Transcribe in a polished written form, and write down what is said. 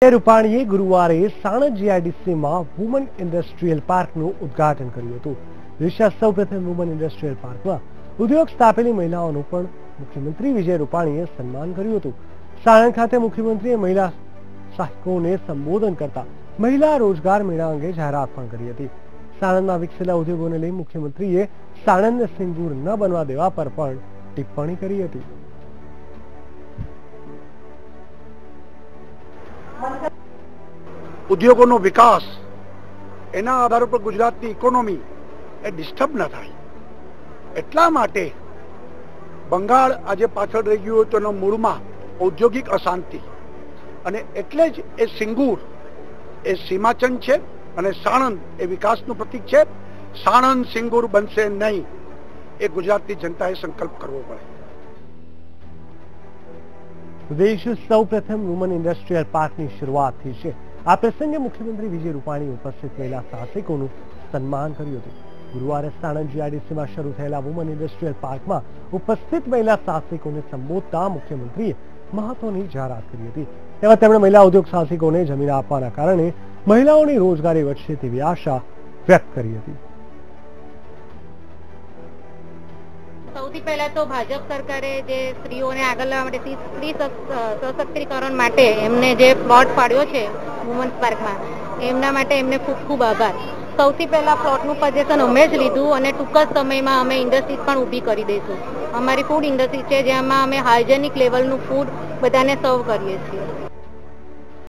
વિજય રૂપાણીએ ગુરુવારે Sanand જીઆઈડીસીમાં woman industrial પાર્કનું ઉદ્ઘાટન કર્યું હતું। દેશના સૌપ્રથમ વુમન ઇન્ડસ્ટ્રીયલ પાર્કમાં ઉદ્યોગ સ્થાપેલી મહિલાઓનું પણ મુખ્યમંત્રી વિજય રૂપાણીએ સન્માન કર્યું હતું। સાણંદ ખાતે મુખ્યમંત્રીએ મહિલા સાહસિકોને સંબોધન કરતા મહિલા રોજગાર મેળા અંગે જાહેરાત પણ કરી હતી। સાણંદમાં વિકસેલા ઉદ્યોગોને લઈ મુખ્યમંત્રીએ સાણંદને સિંગુર ન બનવા દેવા પર પણ ટિપ્પણી કરી હતી। ઉદ્યોગોનો વિકાસ એના આધાર પર ગુજરાતની ઇકોનોમી એ ડિસ્ટર્બ ન થાય એટલા માટે બંગાળ આજે પાછળ રહી ગયું હોય તો એના મૂળમાં ઔદ્યોગિક અશાંતિ અને એટલે જ એ સિંગુર એ સીમાચંદ છે અને સાણંદ એ વિકાસનું પ્રતીક છે। સાણંદ સિંગુર બનશે નહીં એ ગુજરાતની જનતાએ સંકલ્પ કરવો પડે। દેશ સૌપ્રથમ વુમન ઇન્ડસ્ટ્રીયલ પાર્કની શરૂઆત થઈ છે। આ પ્રસંગે મુખ્યમંત્રી વિજય રૂપાણી ઉપસ્થિત મહિલા સાહસિકોનું સન્માન કર્યું હતું। ગુરુવારે સાણંદ જીઆઈડીસીમાં શરૂ થયેલા વુમન ઇન્ડસ્ટ્રીયલ પાર્કમાં ઉપસ્થિત મહિલા સાહસિકોને સંબોધતા મુખ્યમંત્રીએ મહત્વની જાહેરાત કરી હતી। તેમાં તેમણે મહિલા ઉદ્યોગ સાહસિકોને જમીન આપવાના કારણે મહિલાઓની રોજગારી વધશે તેવી આશા વ્યક્ત કરી હતી। સૌથી પહેલા તો ભાજપ સરકારે જે સ્ત્રીઓને આગળ લાવવા માટે સ્ત્રી સશક્તિકરણ માટે એમને જે પ્લોટ પાડ્યો છે વુમન્સ પાર્કમાં એમના માટે એમને ખૂબ ખૂબ આભાર। સૌથી પહેલા પ્લોટનું પોઝિશન અમે જ લીધું અને ટૂંક જ સમયમાં અમે ઇન્ડસ્ટ્રીઝ પણ ઊભી કરી દઈશું। અમારી ફૂડ ઇન્ડસ્ટ્રી છે જેમાં અમે હાઇજેનિક લેવલનું ફૂડ બધાને સર્વ કરીએ છીએ।